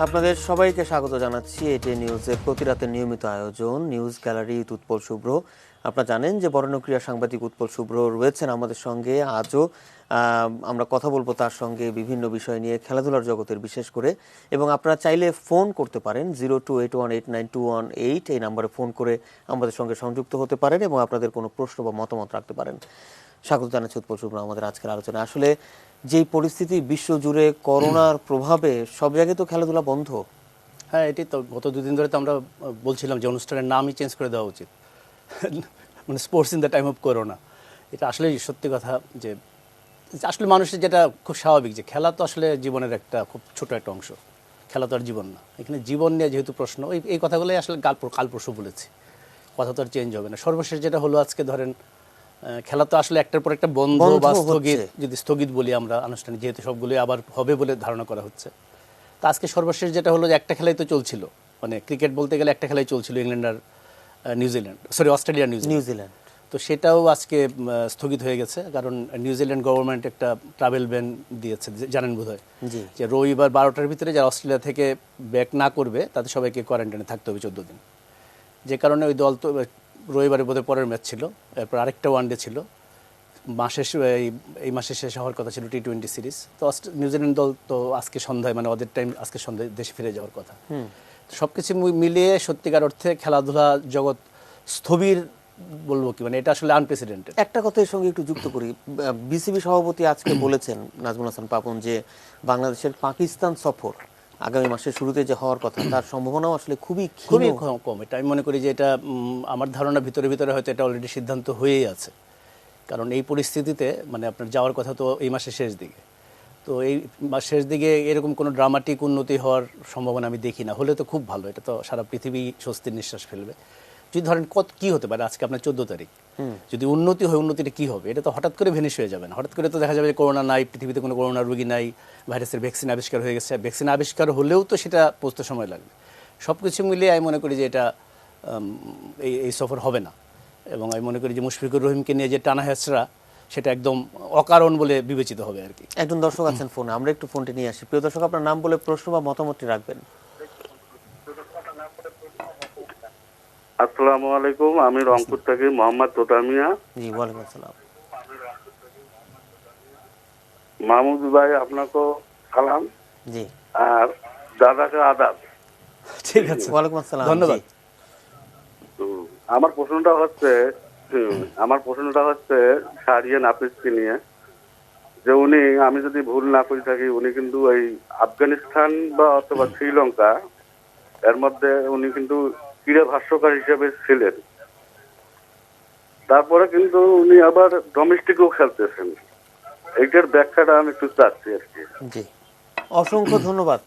আপনাদের সবাইকে স্বাগত জানাচ্ছি এটি নিউজের প্রতি রাতের নিয়মিত আয়োজন নিউজ গ্যালারি উৎপল শুভ্র। আপনারা জানেন যে বরেণ্য ক্রীড়া সাংবাদিক উৎপল শুভ্র রয়েছেন আমাদের সঙ্গে আজও। আমরা কথা বলবো তার সঙ্গে বিভিন্ন বিষয় নিয়ে, খেলাধুলার জগতের বিশেষ করে। এবং আপনারা চাইলে ফোন করতে পারেন 0281892118, এই নাম্বারে ফোন করে আমাদের সঙ্গে সংযুক্ত হতে পারেন এবং আপনাদের কোনো প্রশ্ন বা মতামত রাখতে পারেন। স্বাগত জানাচ্ছি উৎপল শুভ্র আমাদের আজকের আলোচনায়। আসলে যেই পরিস্থিতি বিশ্বজুড়ে করোনার প্রভাবে সব জায়গায় তো খেলাধুলা বন্ধ। হ্যাঁ, এটি তো গত দুদিন ধরে তো আমরা বলছিলাম যে অনুষ্ঠানের নামই চেঞ্জ করে দেওয়া উচিত, মানে sports in the time of corona. এটা আসলে সত্যি কথা যে আসলে মানুষের যেটা খুব স্বাভাবিক যে খেলা তো আসলে জীবনের একটা খুব ছোট একটা অংশ, খেলা তো আর জীবন না। এখানে জীবন নিয়ে যেহেতু প্রশ্ন, এই কথাগুলোই আসলে কাল পরশু বলেছি, কথা তো আর চেঞ্জ হবে না। সর্বশেষ যেটা হলো আজকে ধরেন খেলা তো আসলে একটার পর একটা বন্ধ বা স্থগিত, যদি স্থগিত বলি আমরা আনুষ্ঠানিক, যেহেতু সবগুলোই আবার হবে বলে ধারণা করা হচ্ছে। তো আজকে সর্বশেষ যেটা হলো যে একটা খেলাই তো চলছিল, মানে ক্রিকেট বলতে গেলে একটা খেলাই চলছিল, ইংল্যান্ড আর অস্ট্রেলিয়া নিউজিল্যান্ড। তো সেটাও আজকে স্থগিত হয়ে গেছে, কারণ নিউজিল্যান্ড গভর্নমেন্ট একটা ট্রাভেল ব্যান দিয়েছে, জানেন বোধহয়, যে রবিবার 12টার ভিতরে যারা অস্ট্রেলিয়া থেকে ব্যাক না করবে তাদের সবাইকে কোয়ারেন্টাইনে থাকতে হবে 14 দিন। যে কারণে ওই দল তো রবিবারে বোধহয় পরের ম্যাচ ছিল, এরপর আরেকটা ওয়ানডে ছিল এই মাসে শেষ হওয়ার কথা ছিল টি-20 সিরিজ। তো নিউজিল্যান্ড দল তো আজকে সন্ধ্যায়, মানে ওদের টাইম আজকে সন্ধ্যায় দেশে ফিরে যাওয়ার কথা। সবকিছু মিলিয়ে সত্যিকার অর্থে খেলাধুলা জগৎ স্থবির বলবো কি, মানে এটা আসলে আনপ্রেসিডেন্টেড। একটা কথা এর সঙ্গে একটু যুক্ত করি, বিসিবি সভাপতি আজকে বলেছেন নাজমুল হাসান পাপন যে বাংলাদেশের পাকিস্তান সফর আগামী মাসের শুরুতে যে হওয়ার কথা তার সম্ভাবনাও আসলে খুবই কম। এটা আমি মনে করি যে এটা আমার ধারণা ভিতরে হয়তো এটা অলরেডি সিদ্ধান্ত হয়েই আছে, কারণ এই পরিস্থিতিতে মানে আপনার যাওয়ার কথা তো এই মাসের শেষ দিকে। তো এই মাস শেষ দিকে এরকম কোনো ড্রামাটিক উন্নতি হওয়ার সম্ভাবনা আমি দেখি না। হলে তো খুব ভালো, এটা তো সারা পৃথিবী স্বস্তির নিঃশ্বাস ফেলবে। যদি ধরেন কি হতে পারে, আজকে আপনার 14 তারিখ, যদি উন্নতি হয়, উন্নতিটা কী হবে? এটা তো হঠাৎ করে ভেনিশ হয়ে যাবে না। হঠাৎ করে তো দেখা যাবে যে করোনা নাই, পৃথিবীতে কোনো করোনা রোগী নাই, ভাইরাসের ভ্যাকসিন আবিষ্কার হয়ে গেছে। ভ্যাকসিন আবিষ্কার হলেও তো সেটা পৌঁছতে সময় লাগবে। সব কিছু মিলিয়ে আমি মনে করি যে এটা এই সফর হবে না। এবং আমি মনে করি যে মুশফিকুর রহিমকে নিয়ে যে টানা হেঁচড়া, সেটা একদম অকারণ বলে বিবেচিত হবে আর কি। একজন দর্শক আছেন ফোনে, আমরা একটু ফোনটি নিয়ে আসি। প্রিয় দর্শক, আপনার নাম বলে প্রশ্ন বা মতামতটি রাখবেন। আসসালামু আলাইকুম, আমি রংপুর থেকে মোহাম্মদ তোতামিয়া। জি, ওয়ালাইকুম আসসালাম। মাহমুদ ভাই আপনাকে সালাম, জি, আর দাদাকে আদাব। ঠিক আছে, ওয়ালাইকুম আসসালাম, ধন্যবাদ। আমার প্রশ্নটা হচ্ছে শাহরিয়ার নাফিসকে নিয়ে, যে উনি, আমি যদি ভুল না করে থাকি, উনি কিন্তু এই আফগানিস্তান বা অথবা শ্রীলঙ্কা এর মধ্যে উনি কিন্তু ক্রীড়া ভাষ্যকার হিসেবে ছিলেন। তারপরে কিন্তু উনি আবার ডোমেস্টিকও খেলতেছেন। এইটার ব্যাখ্যাটা আমি একটু চাচ্ছি আর কি। জি, অসংখ্য ধন্যবাদ।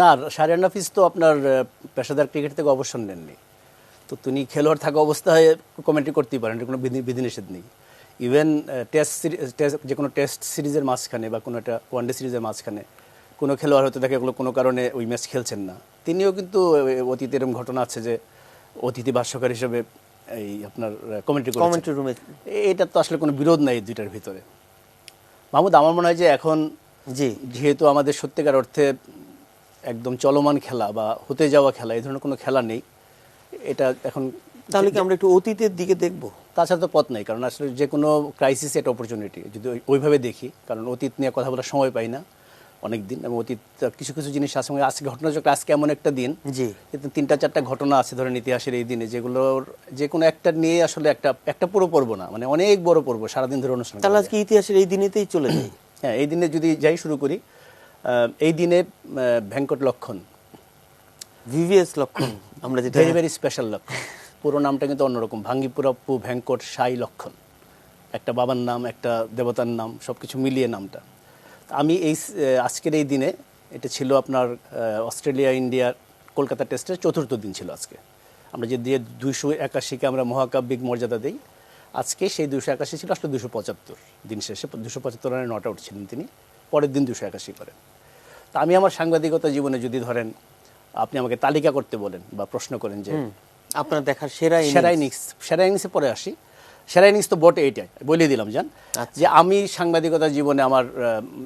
না, শাহরিয়ার নাফিস তো আপনার পেশাদার ক্রিকেট থেকে অবসর নেননি, তো তিনি খেলোয়াড় থাকা অবস্থায় কমেন্ট্রি করতেই পারেন, কোনো বিধিনিষেধ নেই। ইভেন যে কোনো টেস্ট সিরিজের মাঝখানে বা কোনো একটা ওয়ানডে সিরিজের মাঝখানে কোনো খেলোয়াড় হয়তো দেখা গেলো কোনো কারণে ওই ম্যাচ খেলছেন না, তিনিও কিন্তু অতীতে এরকম ঘটনা আছে যে অতিথি ভাষ্যকার হিসেবে এই আপনার কমেন্ট্রি রুমে। এটা তো আসলে কোনো বিরোধ নাই এই দুইটার ভিতরে। মাহমুদ, আমার মনে হয় যে এখন যেহেতু আমাদের সত্যিকার অর্থে একদম চলমান খেলা বা হতে যাওয়া খেলা, এই ধরনের কোনো খেলা নেই, এটা এখন তাহলে কি আমরা একটু অতীতের দিকে দেখব? তাছাড়া তো পথ নেই, কারণ আসলে যে কোনো ক্রাইসিস একটা অপরচুনিটি যদি ওইভাবে দেখি, কারণ অতীত নিয়ে কথা বলার সময় পাই না অনেক দিন, এবং অতীত কিছু কিছু জিনিস আছে। আজকে ঘটনাচক্র, আজকে এমন একটা দিন, কিন্তু 3-4টা ঘটনা আছে ধরেন ইতিহাসের এই দিনে, যেগুলোর যে কোনো একটা নিয়ে আসলে একটা পুরো পর্ব না, মানে অনেক বড় পর্ব সারাদিন ধরে অনুষ্ঠান। তাহলে আজকে ইতিহাসের এই দিনেতেই চলে যাই। হ্যাঁ, এই দিনে যদি যাই শুরু করি, এই দিনে ভেঙ্কট লক্ষণ, ভিভিএস লক্ষণ, আমরা যেটা ভেরি ভেরি স্পেশাল লক্ষণ, পুরো নামটা কিন্তু অন্যরকম, ভাঙ্গিপুরাপ্পু ভেঙ্কট সাই লক্ষণ, একটা বাবার নাম, একটা দেবতার নাম, সব কিছু মিলিয়ে নামটা। আমি আজকের এই দিনে, এটা ছিল আপনার অস্ট্রেলিয়া ইন্ডিয়ার কলকাতা টেস্টের 4র্থ দিন ছিল আজকে। আমরা যে দিয়ে 281কে আমরা মহাকাব্যিক মর্যাদা দিই, আজকে সেই 281 ছিল আসলে 275। দিন শেষে 275 রানে নট আউট ছিলেন তিনি, পরের দিন 281 করেন। তা আমি আমার সাংবাদিকতা জীবনে যদি ধরেন আপনি আমাকে তালিকা করতে বলেন বা প্রশ্ন করেন যে আপনার দেখার সেরা ইনিংসে পরে আসি, সেরা ইনিংস তো বটে এইটাই বলে দিলাম জান, আচ্ছা। যে আমি সাংবাদিকতা জীবনে আমার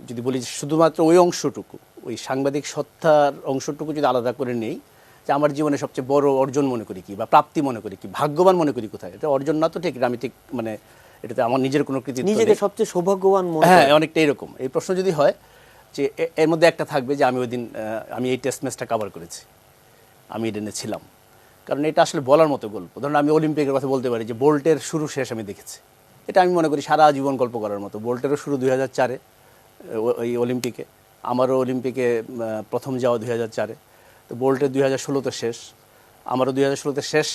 যদি বলি যে শুধুমাত্র ওই অংশটুকু, ওই সাংবাদিক সত্তার অংশটুকু যদি আলাদা করে নেই, যে আমার জীবনে সবচেয়ে বড় অর্জন মনে করি কি, বা প্রাপ্তি মনে করি কি, ভাগ্যবান মনে করি কোথায়, এটা অর্জন না তো ঠিক, আমি ঠিক মানে এটাতে আমার নিজের কোনো কৃতিত্ব নেই। নিজেকে সবচেয়ে সৌভাগ্যবান মনে হ্যাঁ, করেন? অনেকটা এরকম। এই প্রশ্ন যদি হয় যে এর মধ্যে একটা থাকবে যে আমি ওই দিন আমি এই টেস্ট ম্যাচটা কভার করেছি, আমি ইডেনে ছিলাম, কারণ এটা আসলে বলার মতো গল্প। ধরুন আমি অলিম্পিকের কথা বলতে পারি যে বোল্টের শুরু শেষ আমি দেখেছি, এটা আমি মনে করি সারা জীবন গল্প করার মতো। বোল্টেরও শুরু 2004-এ ওই অলিম্পিকে, আমারও অলিম্পিকে প্রথম যাওয়া 2004-এ, তো বোল্টের 2016-তে শেষ, আমারও 2016-তে শেষ,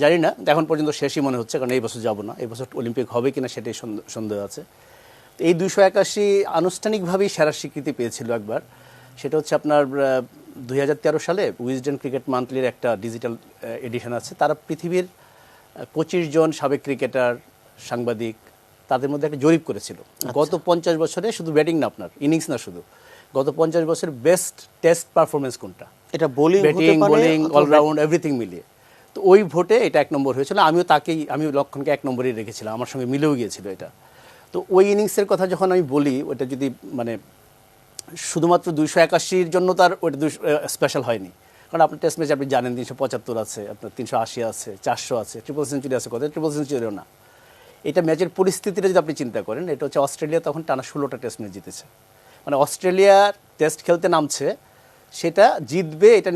জানি না এখন পর্যন্ত শেষই মনে হচ্ছে, কারণ এই বছর যাব না, এই বছর অলিম্পিক হবে কিনা সেটাই সন্দেহ আছে। তো এই 281 আনুষ্ঠানিকভাবেই সেরা স্বীকৃতি পেয়েছিল একবার, সেটা হচ্ছে আপনার 2013 সালে উইজডেন ক্রিকেট মান্থলির একটা ডিজিটাল এডিশন আছে, তারা পৃথিবীর 25 জন সাবেক ক্রিকেটার, সাংবাদিক, তাদের মধ্যে একটা জরিপ করেছিল গত 50 বছরে, শুধু ব্যাটিং না, আপনার ইনিংস না শুধু, গত 50 বছরের বেস্ট টেস্ট পারফরমেন্স কোনটা, এটা বোলিং হতে ব্যাটিং, পারে বোলিং, অথবা অলরাউন্ড এভরিথিং মিলিয়ে। তো ওই ভোটে এটা 1 নম্বর হয়েছিল, আমি লক্ষণকে 1 নম্বরই রেখেছিলাম, আমার সঙ্গে মিলেও গিয়েছিল এটা। তো ওই ইনিংসের কথা যখন আমি বলি, ওটা যদি মানে শুধুমাত্র 281-র জন্য তার ওইটা স্পেশাল হয়নি, কারণ আপনার টেস্ট ম্যাচে আপনি জানেন 375 আছে, আপনার 380 আছে, 400 আছে, ট্রিপল সেঞ্চুরি আছে, কত ট্রিপল সেঞ্চুরিও না। এটা ম্যাচের পরিস্থিতিটা যদি আপনি চিন্তা করেন, এটা হচ্ছে অস্ট্রেলিয়া তখন টানা 16টা টেস্ট ম্যাচ জিতেছে, মানে অস্ট্রেলিয়া টেস্ট খেলতে নামছে, সেটা জিতবে এটা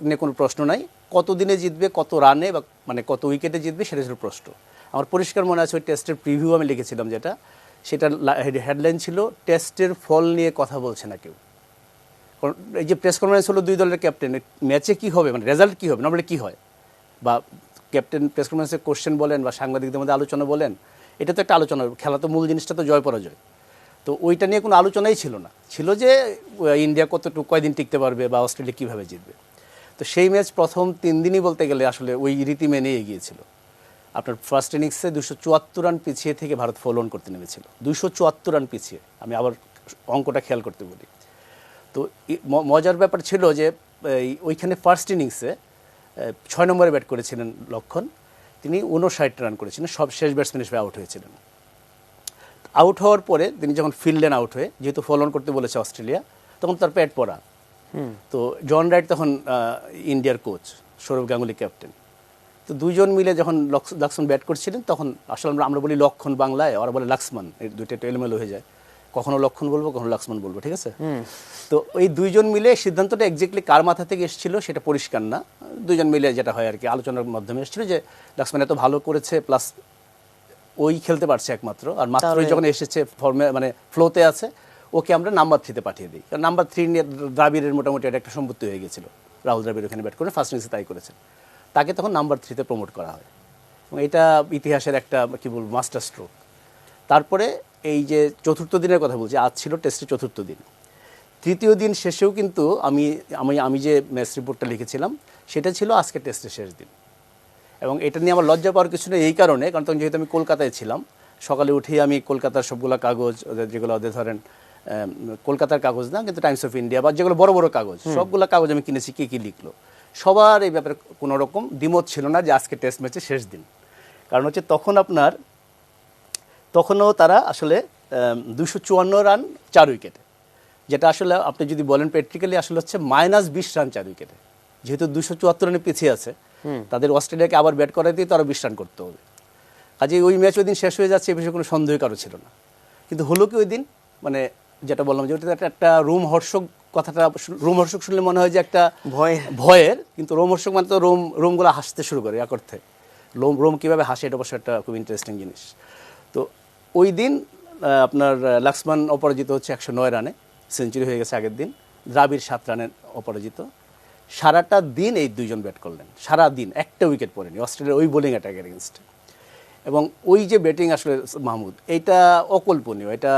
নিয়ে কোনো প্রশ্ন নাই, কত দিনে জিতবে, কত রানে বা মানে কত উইকেটে জিতবে, সেটা ছিল প্রশ্ন। আমার পরিষ্কার মনে আছে ওই টেস্টের প্রিভিউ আমি লিখেছিলাম, যেটা সেটা হেডলাইন ছিল টেস্টের ফল নিয়ে কথা বলছে না কেউ। কারণ এই যে প্রেস কনফারেন্স হলো 2 দলের ক্যাপ্টেন, ম্যাচে কী হবে, মানে রেজাল্ট কী হবে, নর্মালি কী হয়, বা ক্যাপ্টেন প্রেস কনফারেন্সে কোশ্চেন বলেন বা সাংবাদিকদের মধ্যে আলোচনা বলেন, এটা তো একটা আলোচনা, খেলা তো মূল জিনিসটা তো জয় পরাজয়। তো ওইটা নিয়ে কোনো আলোচনাই ছিল না, ছিল যে ইন্ডিয়া কয়দিন টিকতে পারবে বা অস্ট্রেলিয়া কীভাবে জিতবে। তো সেই ম্যাচ প্রথম 3 দিনই বলতে গেলে আসলে ওই রীতি মেনে এগিয়েছিল। আপনার ফার্স্ট ইনিংসে 274 রান পিছিয়ে থেকে ভারত ফলো অন করতে নেমেছিল, 274 রান পিছিয়ে, আমি আবার অঙ্কটা খেয়াল করতে বলি। তো মজার ব্যাপার ছিল যে ওইখানে ফার্স্ট ইনিংসে 6 নম্বরে ব্যাট করেছিলেন লক্ষণ, তিনি 59 রান করেছিলেন, সব শেষ ব্যাটসম্যান হিসেবে আউট হয়েছিলেন। আউট হওয়ার পরে তিনি যখন ফিল্ডেন আউট হয়ে, যেহেতু ফলো অন করতে বলেছে অস্ট্রেলিয়া, তখন তার পেট পড়া। তো জন রাইট তখন ইন্ডিয়ার কোচ, সৌরভ গাঙ্গুলি ক্যাপ্টেন, তো দুজন মিলে যখন লক্ষ্মণ ব্যাট করছিলেন, তখন আসলে আমরা বলি লক্ষণ বাংলায়, ওরা বলে লক্ষ্মণ, এই দুইটা একটু এলোমেলো হয়ে যায়, কখনো লক্ষণ বলবো, কখনো লক্ষ্মণ বলবো, ঠিক আছে। তো ওই দুইজন মিলে সিদ্ধান্তটা এক্স্যাক্টলি কার মাথা থেকে এসেছিল সেটা পরিষ্কার না, দুজন মিলে যেটা হয় আর কি আলোচনার মাধ্যমে এসেছিল যে লক্ষ্মণ এত ভালো করেছে, প্লাস ওই খেলতে পারছে একমাত্র, আর মাত্রই যখন এসেছে ফর্মে মানে ফ্লোতে আছে, ওকে আমরা নাম্বার 3-তে পাঠিয়ে দিই, কারণ নাম্বার 3 নিয়ে দ্রাবিড়ের মোটামুটি এটা একটা সম্পত্তি হয়ে গেছিল, রাহুল দ্রাবিড় ওখানে ব্যাট করে ফার্স্ট ইনিংসে তাই করেছেন, তাকে তখন নাম্বার 3-তে প্রমোট করা হয়, এবং এটা ইতিহাসের একটা কি বলবো মাস্টার স্ট্রোক। তারপরে এই যে চতুর্থ দিনের কথা বলছি, আজ ছিল টেস্টের চতুর্থ দিন, তৃতীয় দিন শেষেও কিন্তু আমি যে ম্যাচ রিপোর্টটা লিখেছিলাম সেটা ছিল আজকে টেস্টের শেষ দিন, এবং এটা নিয়ে আমার লজ্জা পাওয়ার কিছু নেই, এই কারণে কারণ তখন যেহেতু আমি কলকাতায় ছিলাম, সকালে উঠেই আমি কলকাতার সবগুলো কাগজ, যেগুলো ওদের ধরেন কলকাতার কাগজ না কিন্তু টাইমস অফ ইন্ডিয়া বা যেগুলো বড় বড় কাগজ, সবগুলো কাগজ আমি কিনেছি, কী লিখলো, সবার এই ব্যাপারে কোনো রকম দ্বিমত ছিল না যে আজকে টেস্ট ম্যাচের শেষ দিন। কারণ হচ্ছে তখনও তারা আসলে 254 রান 4 উইকেটে, যেটা আসলে আপনি যদি বলেন প্র্যাকটিক্যালি আসলে হচ্ছে -20 রান 4 উইকেটে, যেহেতু 274 রানে পিছিয়ে আছে, তাদের অস্ট্রেলিয়াকে আবার ব্যাট করাই দিয়ে তো আরও 20 রান করতে হবে, কাজে ওই ম্যাচ ওই দিন শেষ হয়ে যাচ্ছে, এ বিষয়ে কোনো সন্দেহ কারো ছিল না। কিন্তু হলো কি ওই দিন, মানে যেটা বললাম যে ওটা একটা রোমহর্ষক, কথাটা রোমহর্ষক শুনলে মনে হয় যে একটা ভয়ের, কিন্তু রোমহর্ষক মানে তো রোমগুলো হাসতে শুরু করে এক অর্থে, রোম কীভাবে হাসে এটা অবশ্য একটা খুব ইন্টারেস্টিং জিনিস। তো ওই দিন আপনার লক্ষ্মণ অপরাজিত হচ্ছে 109 রানে, সেঞ্চুরি হয়ে গেছে আগের দিন, দ্রাবিড় 7 রানে অপরাজিত। সারাটা দিন এই দুইজন ব্যাট করলেন, সারা দিন একটা উইকেট পড়েনি অস্ট্রেলিয়ার ওই বোলিং অ্যাটাকের এগেনস্টে, এবং ওই যে ব্যাটিং আসলে মাহমুদ, এইটা অকল্পনীয়, এটা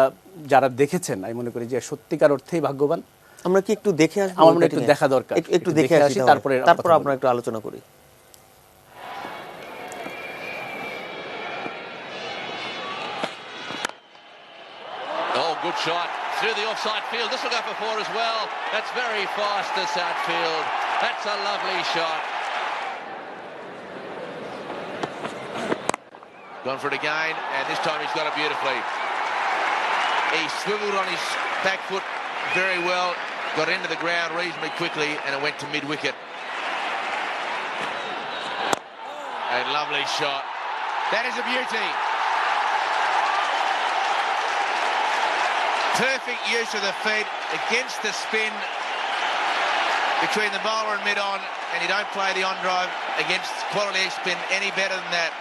যারা দেখেছেন আমি মনে করি যে সত্যিকার অর্থেই ভাগ্যবান। আমরা কি একটু দেখে আসবো? আমার মনে একটু দেখা দরকার, একটু দেখে আসি, তারপর আমরা একটু আলোচনা করি। Oh, good shot through the offside field. This will go for 4 as well. That's very fast, this outfield. That's a lovely shot. Gone for it again, and this time he's got it beautifully. He swiveled on his back foot very well, got into the ground reasonably quickly, and it went to mid-wicket. A lovely shot. That is a beauty. Perfect use of the feet against the spin between the bowler and mid-on, and you don't play the on-drive against quality spin any better than that.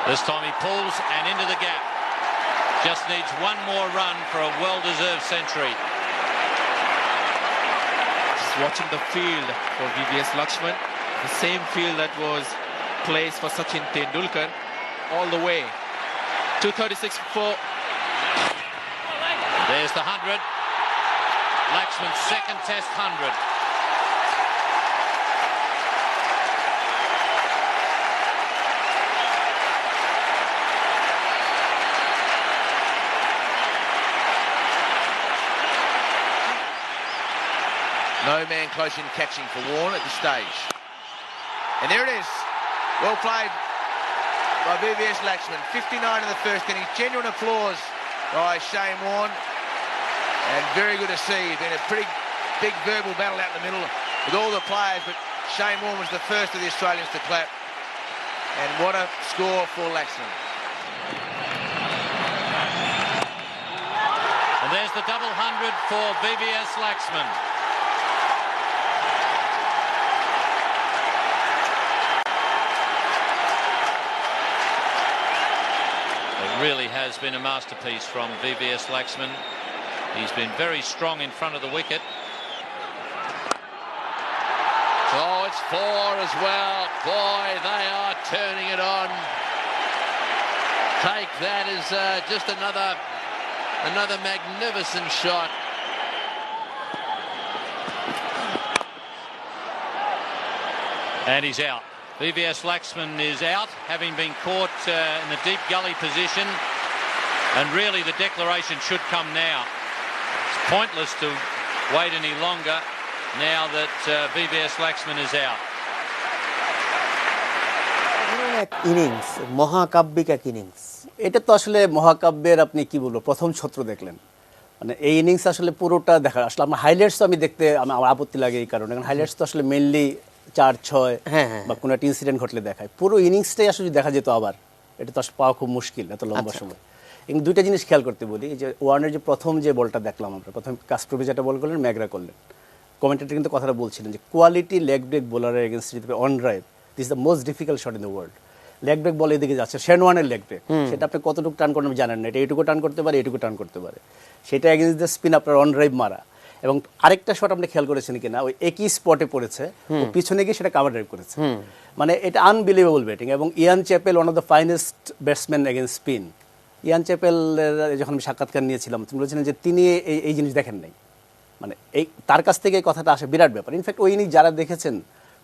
This time he pulls and into the gap. Just needs one more run for a well-deserved century. Just watching the field for VVS Lakshman, the same field that was placed for Sachin Tendulkar all the way. 236 for 4. There's the 100. Lakshman's second test 100. No man close in catching for Warren at this stage. And there it is. Well played by VVS Lakshman. 59 in the first inning. Genuine applause by Shane Warne. And very good to see. Been a pretty big verbal battle out in the middle with all the players, but Shane Warne was the first of the Australians to clap. And what a score for Lakshman. And there's the double 100 for VVS Lakshman. It really has been a masterpiece from VVS Lakshman. He's been very strong in front of the wicket. Oh, it's 4 as well. Boy, they are turning it on. Take that as just another magnificent shot. And he's out. VVS Lakshman is out, having been caught in the deep gully position. And really the declaration should come now. It's pointless to wait any longer now that VVS Lakshman is out. এক innings, মহাকাব্যিক এক innings. এটা তো আসলে মহাকাব্যের আপনি কি বলবো প্রথম ছত্র দেখলেন। মানে এই ইনিংস আসলে পুরোটা দেখা আসলে আমার হাইলাইটস তো আমি দেখতে আমার আপত্তি লাগে এই কারণে, কারণ হাইলাইটস তো আসলে মেইনলি 4-6 বা কোনো একটা ইনসিডেন্ট ঘটলে দেখায়। পুরো ইনিংসটাই আসলে দেখা যেত আবার, এটা তো আসলে পাওয়া খুব মুশকিল এত লম্বা সময়। এবং দুইটা জিনিস খেয়াল করতে বলি, যে ওয়ার্নের যে প্রথম যে বলটা দেখলাম আমরা, প্রথম কাসপ্রোভি যেটা বল করলেন, ম্যাগরা করলেন, কমেন্টেটর কিন্তু কথাটা বলছিলেন যে কোয়ালিটি লেগ ব্রেক বোলারের এগেনস্ট যদি on drive, this is the most difficult shot in the world. Leg break ball এদিকে যাচ্ছে, শেন ওয়ার্নের লেগ ব্রেক, সেটা আপনি কতটুকু টার্ন করেন জানেন না, এটা এইটুকু টার্ন করতে পারে, এইটুকু টার্ন করতে পারে, সেটা এগেনস্ট দ্য স্পিন আপনার অন ড্রাইভ মারা। এবং আরেকটা শট আপনি খেয়াল করেছেন কিনা, ওই একই স্পটে পড়েছে, ও পিছনে গিয়ে সেটা কাভার ড্রাইভ করেছে। মানে এটা আনবিলিভেবল ব্যাটিং। এবং Ian Chappell, one of the finest batsman against spin. Ian চ্যাপেলের যখন আমি সাক্ষাৎকার নিয়েছিলাম, তুমি বলেছিলেন যে তিনি এই জিনিস দেখেন নাই, মানে এই তার কাছ থেকে এই কথাটা আসে, বিরাট ব্যাপার। ইনফ্যাক্ট ওই ইনিংস যারা দেখেছেন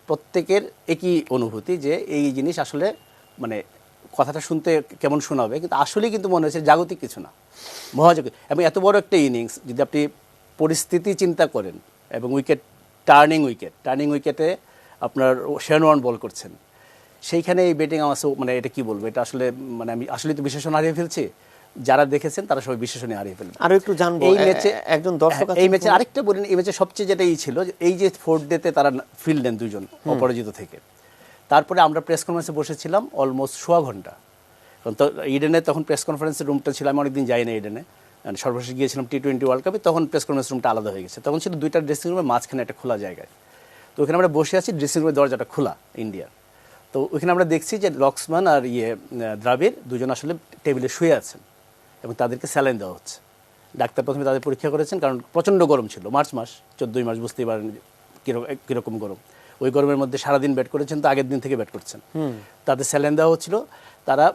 প্রত্যেকের একই অনুভূতি যে এই জিনিস আসলে মানে কথাটা শুনতে কেমন শোনাবে, কিন্তু আসলেই কিন্তু মনে হয়েছে জাগতিক কিছু না, মহাজাগতিক। এবং এত বড় একটা ইনিংস যদি আপনি পরিস্থিতি চিন্তা করেন, এবং উইকেট টার্নিং উইকেটে আপনার শেন ওয়ার্ন বল করছেন, সেইখানে এই ব্যাটিং আমার মানে এটা কি বলবো, এটা আসলে মানে আমি আসলে তো বিশেষণ হারিয়ে ফেলছি, যারা দেখেছেন তারা সবাই বিশেষণে হারিয়ে ফেলবেন। আরো একটু জানবো এই ম্যাচে একজন দর্শক এই ম্যাচে আরেকটা বলেন, এই ম্যাচে সবচেয়ে যেটা ছিল এই যে 4th ডেতে তারা ফিল্ড নেন দুজন অপরাজিত থেকে, তারপরে আমরা প্রেস কনফারেন্সে বসেছিলাম অলমোস্ট সোয়া ঘন্টা। তো ইডেনে তখন প্রেস কনফারেন্সের রুমটা ছিল, আমি অনেকদিন যাই না ইডেনে, সর্বশেষ গিয়েছিলাম T20 ওয়ার্ল্ড কাপে, তখন প্রেস কনফারেন্স রুমটা আলাদা হয়ে গেছে। তখন ছিল দুইটা ড্রেসিং রুমের মাঝখানে একটা খোলা জায়গায়, তো ওখানে আমরা বসে আছি, ড্রেসিং রুমের দরজাটা খোলা ইন্ডিয়ার। তো ওইখানে আমরা দেখছি যে লক্সমান আর দ্রাবিড় দুজন আসলে টেবিলে শুয়ে আছেন এবং তাদেরকে স্যালাইন দেওয়া হচ্ছে। ডাক্তার প্রথমে তাদের পরীক্ষা করেছেন, কারণ প্রচণ্ড গরম ছিল, মার্চ মাস, 14 মাস, বুঝতেই পারেন কীরকম গরম। ওই গরমের মধ্যে সারাদিন ব্যাট করেছেন, তো আগের দিন থেকে ব্যাট করছেন, তাদের স্যালাইন দেওয়া হচ্ছিল। তারা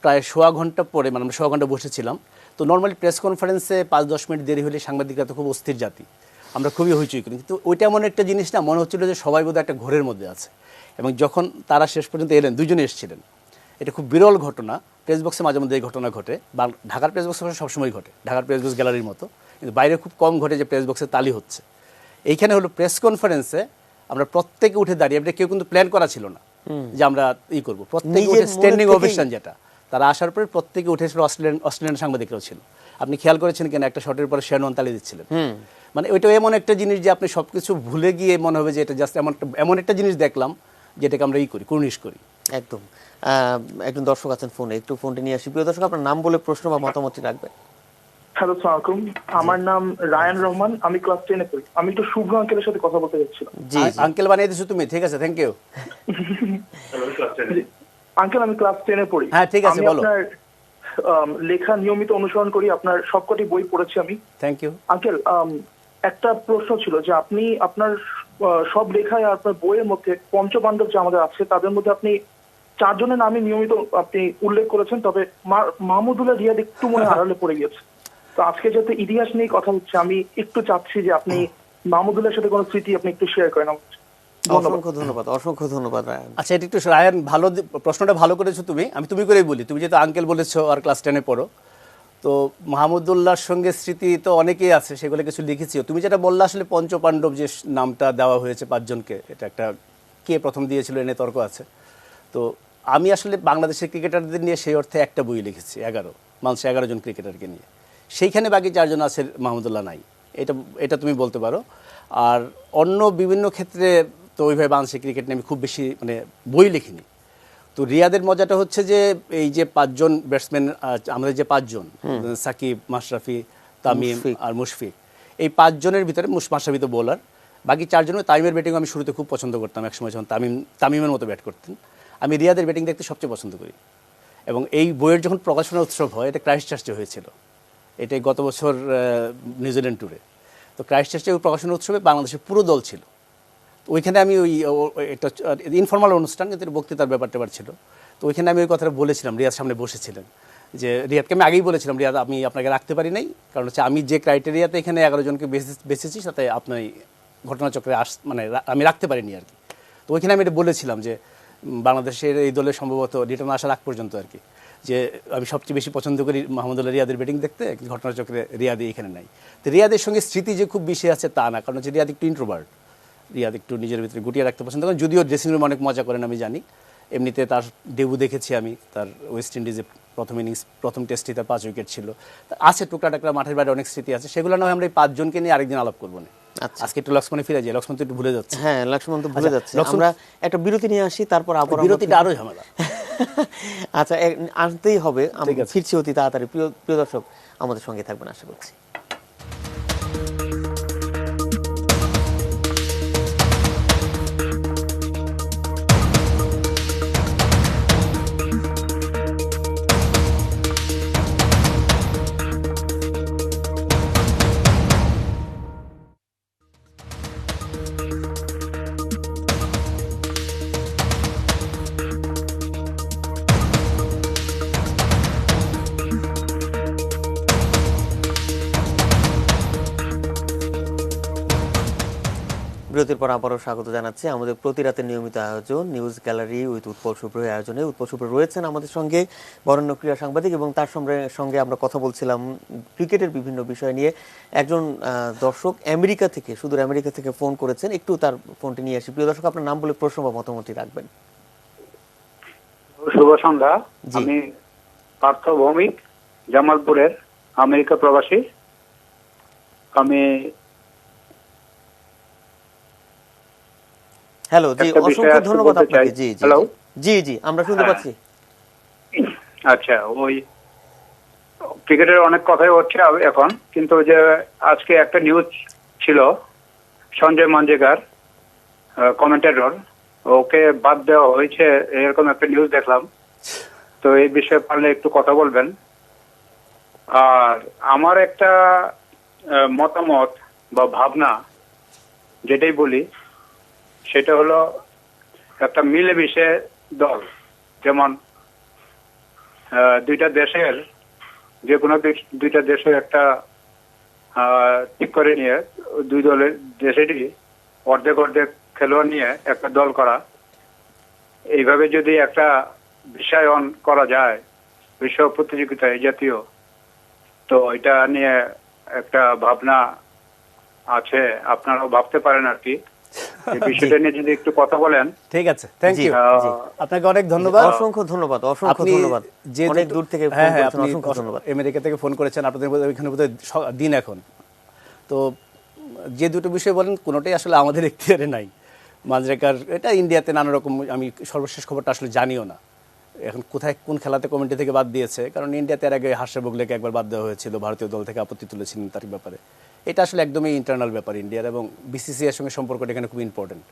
প্রায় সোয়া ঘন্টা পরে, মানে আমরা সোয়া ঘন্টা বসেছিলাম। তো নর্মালি প্রেস কনফারেন্সে 5-10 মিনিট দেরি হলে সাংবাদিকরা তো খুব অস্থির জাতি, আমরা খুবই হইচই করি, কিন্তু ওইটা এমন একটা জিনিস না, মনে হচ্ছিল যে সবাই বোধহয় একটা ঘোরের মধ্যে আছে। এবং যখন তারা শেষ পর্যন্ত এলেন, দুজনে এসেছিলেন, এটা খুব বিরল ঘটনা। প্রেস বক্সে মাঝে মধ্যে এই ঘটনা ঘটে, বা ঢাকার প্রেস বক্সে সবসময় ঘটে, ঢাকার প্রেস বক্স গ্যালারির মতো, কিন্তু বাইরে খুব কম ঘটে যে প্রেস বক্সে তালি হচ্ছে। এইখানে হলো প্রেস কনফারেন্সে আমরা প্রত্যেকে উঠে দাঁড়িয়ে, এটা কেউ কিন্তু প্ল্যান করা ছিল না যে আমরা করব, প্রত্যেকে নিজের উঠে মনে স্ট্যান্ডিং থেকেই- ওভেশন, যেটা তারা আসার পরে প্রত্যেকে উঠে এসে অস্ট্রেলিয়ান সাংবাদিকরাও ছিল। আপনি খেয়াল করেছেন কিনা, একটা শটের পরে শ্যানন তালি দিচ্ছিলেন। মানে ওইটা এমন একটা জিনিস যে আপনি সবকিছু ভুলে গিয়ে মনে হবে যে এটা জাস্ট এমন একটা জিনিস দেখলাম যেটাকে আমরা কুর্নিশ করি। একদম। একজন দর্শক আছেন ফোনে, একটু ফোনটি নিয়ে আসি। প্রিয় দর্শক, আপনার নাম বলে প্রশ্ন বা মতামতটি রাখবেন। হ্যালো, আসসালামু আলাইকুম। আমার নাম রায়ান রহমান, আমি ক্লাস 10-এ পড়ি। আমি একটু শুভ্র আঙ্কেলের সাথে কথা বলতে যাচ্ছিলাম। জি জি। আঙ্কেল বানিয়ে দিছো তুমি, ঠিক আছে, থ্যাংক ইউ। আঙ্কেল, আমি ক্লাস 10-এ পড়ি। হ্যাঁ, ঠিক আছে, আমি বলো। আপনার লেখা নিয়মিত অনুসরণ করি, আপনার সবকটি বই পড়েছি আমি। Thank you. আঙ্কেল, একটা প্রশ্ন ছিল যে আপনি আপনার সব লেখায় আপনার বইয়ের মধ্যে পঞ্চপাণ্ডব যে আমাদের আছে তাদের মধ্যে আপনি 4 জনের নামই নিয়মিত আপনি উল্লেখ করেছেন, তবে মাহমুদুল্লাহ রিয়াদ একটু মনে হয় আড়ালে পড়ে গিয়েছে। তো আজকে যেহেতু ইতিহাস নিয়ে কথা হচ্ছে, আমি একটু চাচ্ছি যে আপনি মাহমুদুল্লাহর সাথে কোনো স্মৃতি আপনি একটু শেয়ার করেন আমাকে। অসংখ্য ধন্যবাদ, অসংখ্য ধন্যবাদ রায়ান। আচ্ছা, এটা একটু রায়ান, ভালো প্রশ্নটা ভালো করেছো তুমি। আমি তুমি করেই বলি, তুমি যেহেতু আঙ্কেল বলেছো আর ক্লাস 10-এ পড়ো, তো মাহমুদুল্লাহর সঙ্গে স্মৃতি তো অনেকেই আছে, সেগুলো কিছু লিখেছিও। তুমি যেটা বললে আসলে পঞ্চপাণ্ডব যে নামটা দেওয়া হয়েছে 5 জনকে, এটা একটা কে প্রথম দিয়েছিল এনে তর্ক আছে। তো আমি আসলে বাংলাদেশের ক্রিকেটারদের নিয়ে সেই অর্থে একটা বই লিখেছি, 11 জন ক্রিকেটারকে নিয়ে। সেইখানে বাকি 4 জন আছে, মাহমুদুল্লাহ নাই। এটা তুমি বলতে পারো। আর অন্য বিভিন্ন ক্ষেত্রে তো ওইভাবে বাংলাদেশের ক্রিকেট নিয়ে আমি খুব বেশি বই লিখিনি। তো রিয়াদের মজাটা হচ্ছে যে এই যে 5 জন ব্যাটসম্যান, আমাদের যে 5 জন, সাকিব, মাশরাফি, তামিম আর মুশফিক, এই 5 জনের ভিতরে মাশরাফি তো বোলার, বাকি 4 জনের তামিমের ব্যাটিং আমি শুরুতে খুব পছন্দ করতাম। একসময় যখন তামিমের মতো ব্যাট করতেন, আমি রিয়াদের ব্যাটিং দেখতে সবচেয়ে পছন্দ করি। এবং এই বইয়ের যখন প্রকাশনা উৎসব হয়, এটা ক্রাইস্টচার্চে হয়েছিল, এটাই গত বছর নিউজিল্যান্ড ট্যুরে। তো ক্রাইস্টচার্চে ওই প্রকাশনা উৎসবে বাংলাদেশের পুরো দল ছিল। ওইখানে আমি একটা ইনফর্মাল অনুষ্ঠান, কিন্তু বক্তৃতার ব্যাপার ছিল। তো ওইখানে আমি ওই কথাটা বলেছিলাম, রিয়াদ সামনে বসেছিলেন, যে রিয়াদকে আমি আগেই বলেছিলাম, রিয়াদ আমি আপনাকে রাখতে পারি নাই, কারণ হচ্ছে আমি যে ক্রাইটেরিয়াতে এখানে 11 জনকে বেছেছি সাথে আপনি ঘটনাচক্রে আমি রাখতে পারিনি আর কি। তো ওইখানে আমি এটা বলেছিলাম যে বাংলাদেশের এই দলের সম্ভবত রিটার্ন আসার আগ পর্যন্ত আর কি, যে আমি সবচেয়ে বেশি পছন্দ করি মাহমুদুল্লাহ রিয়াদের ব্যাটিং দেখতে, ঘটনাচক্রে রিয়াদি এখানে নাই। তো রিয়াদের সঙ্গে স্মৃতি যে খুব বেশি আছে তা না, কারণ হচ্ছে রিয়াদ একটু ইন্ট্রোভার্ট, রিয়াদ একটু নিজের ভিতরে গুটিয়ে রাখতে পছন্দ করেন, যদিও ড্রেসিং রুমে অনেক মজা করেন আমি জানি। এমনিতে তার ডেবু দেখেছি আমি, তার ওয়েস্ট ইন্ডিজে প্রথম টেস্টে তার 5 উইকেট ছিল। আছে টুকরা টাকরা মাঠের বাইরে অনেক স্মৃতি আছে, সেগুলো নয় আমরা এই 5 জনকে নিয়ে আরেকদিন আলাপ করবো না। আজকে একটু লক্ষ্মণে ফিরে যাই, লক্ষ্মণ তো একটু ভুলে যাচ্ছে। হ্যাঁ, লক্ষ্মণ তো ভুলে যাচ্ছে। আমরা একটা বিরতি নিয়ে আসি, তারপর আবার বিরতিটা আরো ঝামেলা। আচ্ছা, আনতেই হবে। ঠিক আমরা আছে। ফিরছি অতি তাড়াতাড়ি। প্রিয় দর্শক, আমাদের সঙ্গে থাকবেন আশা করছি। বিরতির পর আবারও স্বাগত জানাচ্ছি আমাদের প্রতি রাতের নিয়মিত আয়োজন নিউজ গ্যালারি উইথ উৎপল শুভ্র আয়োজনে। উৎপল শুভ্র রয়েছেন আমাদের সঙ্গে, বরেণ্য ক্রীড়া সাংবাদিক, এবং তার সঙ্গে আমরা কথা বলছিলাম ক্রিকেটের বিভিন্ন বিষয় নিয়ে। একজন দর্শক আমেরিকা থেকে, সুদূর আমেরিকা থেকে ফোন করেছেন, একটু তার ফোনটি নিয়ে আসি। প্রিয় দর্শক, আপনার নাম বলে প্রশ্ন বা মতামতটি রাখবেন। শুভ সন্ধ্যা। আমি পার্থ ভৌমিক, জামালপুরের আমেরিকা প্রবাসী। আমি হ্যালো, জি, অসংখ্য ধন্যবাদ আপনাকে। জি জি জি জি, আমরা শুনতে পাচ্ছি। আচ্ছা, ওই ক্রিকেটের অনেক কথাই হচ্ছে এখন, কিন্তু যে আজকে একটা নিউজ ছিল, সঞ্জয় মঞ্জেকার কমেন্টেটর, ওকে বাদ দেওয়া হয়েছে, এরকম একটা নিউজ দেখলাম। তো এই বিষয়ে পারলে একটু কথা বলবেন। আর আমার একটা মতামত বা ভাবনা, যেটাই বলি সেটা হলো একটা মিলেমিশে দল, যেমন দুইটা দেশের, যে কোনো দুইটা দেশের একটা ঠিক করে নিয়ে দুই দলের দেশেরই অর্ধেক খেলোয়াড় নিয়ে একটা দল করা, এইভাবে যদি একটা বিশ্বায়ন করা যায় বিশ্ব প্রতিযোগিতায় জাতীয়, তো এটা নিয়ে একটা ভাবনা আছে, আপনারাও ভাবতে পারেন আর কি। এই বিষয়টা নিয়ে যদি একটু কথা বলেন। ঠিক আছে, থ্যাংক জি, ইউ। জি। আপনাকে অনেক ধন্যবাদ। অসংখ্য ধন্যবাদ, অসংখ্য আপনি ধন্যবাদ। যে অনেক দুটো- দূর থেকে ফোন হ্যাঁ, করেছেন, আপনি অসংখ্য ধন্যবাদ। আমেরিকা থেকে ফোন করেছেন, আপনাদের ওইখানে বোধহয় দিন এখন। তো যে দুটো বিষয় বলেন কোনোটাই আসলে আমাদের এখতিয়ারে নাই। মানজরেকার এটা ইন্ডিয়াতে নানা রকম, আমি সর্বশেষ খবরটা আসলে জানিও না এখন কোথায় কোন খেলাতে কমিটি থেকে বাদ দিয়েছে, কারণ ইন্ডিয়াতে এর আগে হার্ষা বগলেকে একবার বাদ দেওয়া হয়েছিল, ভারতীয় দল থেকে আপত্তি তুলেছিলেন তার ব্যাপারে। এটা আসলে একদমই ইন্টারনাল ব্যাপার ইন্ডিয়ার, এবং বিসিসিআই এর সঙ্গে সম্পর্কটা এখানে খুব ইম্পর্টেন্ট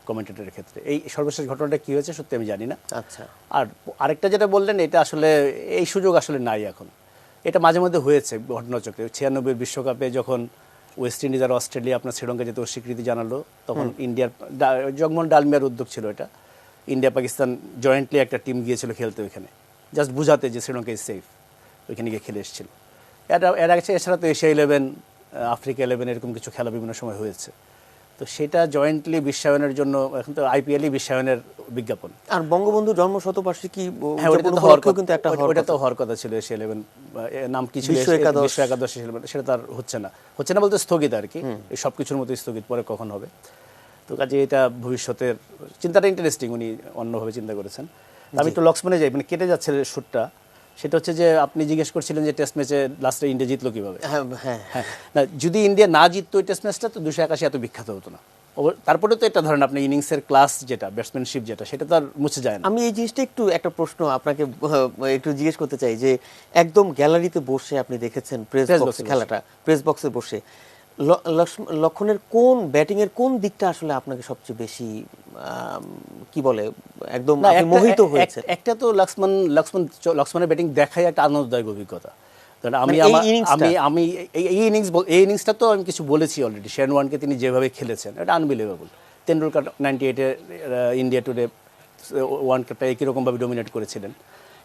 কমেন্টেটরের ক্ষেত্রে। এই সর্বশেষ ঘটনাটা কী হয়েছে সত্যি আমি জানি না। আচ্ছা, আর আরেকটা যেটা বললেন, এটা আসলে এই সুযোগ আসলে নাই এখন। এটা মাঝে মধ্যে হয়েছে ঘটনাচক্রে। 96 বিশ্বকাপে যখন ওয়েস্ট ইন্ডিজ আর অস্ট্রেলিয়া আপনার শ্রীলঙ্কা যেতে স্বীকৃতি জানালো, তখন ইন্ডিয়ার জগমোহন ডালমিয়ার উদ্যোগ ছিল এটা। ইন্ডিয়া পাকিস্তান জয়েন্টলি একটা টিম গিয়েছিল খেলতে ওইখানে, জাস্ট বুঝাতে যে শ্রীলঙ্কা ইজ সেফ, ওইখানে গিয়ে খেলে এসেছিল। এর আগে এছাড়া তো এশিয়া 11, আফ্রিকা 11 এরকম কিছু খেলা বিভিন্ন সময় হয়েছে। তো সেটা জয়েন্টলি বিশ্বায়নের জন্য এখন তো আইপিএলই বিশ্বায়নের বিজ্ঞাপন। আর বঙ্গবন্ধু জন্মশতবার্ষিকী হ্যাঁ, ওটা তো কিন্তু একটা ওটা তো হওয়ার কথা ছিল এশিয়া 11, নাম কি ছিল, বিশ্ব একাদশ। বিশ্ব একাদশ, সেটা তার হচ্ছে না বলতে স্থগিত আর কি, এই সব কিছুর মতো স্থগিত, পরে কখন হবে। তো কাজে এটা ভবিষ্যতের চিন্তাটা ইন্টারেস্টিং, উনি অন্যভাবে চিন্তা করেছেন। আমি একটু লক্ষ্মণে যাই, মানে কেটে যাচ্ছে শুটটা। সেটা হচ্ছে যে আপনি জিজ্ঞেস করছিলেন যে টেস্ট ম্যাচে লাস্টে ইন্ডিয়া জিতলো কিভাবে। হ্যাঁ, হ্যাঁ, হ্যাঁ, না, যদি ইন্ডিয়া না জিততো ওই টেস্ট ম্যাচটা, তো 281 এত বিখ্যাত হতো না। তারপরে তো এটা ধরেন আপনি ইনিংসের ক্লাস যেটা, ব্যাটসম্যানশিপ যেটা, সেটা তো আর মুছে যায় না। আমি এই জিনিসটা একটু একটা প্রশ্ন আপনাকে একটু জিজ্ঞেস করতে চাই যে একদম গ্যালারিতে বসে আপনি দেখেছেন প্রেস Press বক্সে box এ খেলাটা, প্রেস বক্সে বসে লক্ষণের কোন ব্যাটিং এর কোন দিকটা আসলে আপনাকে সবচেয়ে বেশি কি বলে একদম না, আপনি মোহিত হয়েছে? একটা তো লক্ষ্মণের ব্যাটিং দেখাই একটা আনন্দদায়ক অভিজ্ঞতা। কারণ আমি মানে এই innings-টা? আমি এই ইনিংসটা তো আমি কিছু বলেছি অলরেডি। শেন ওয়ানকে তিনি যেভাবে খেলেছেন, এটা আনবিলিভেবল। তেন্ডুলকার 98-এ ইন্ডিয়া টুডে ওয়ার্ল্ড কাপটা একই রকমভাবে ডমিনেট করেছিলেন,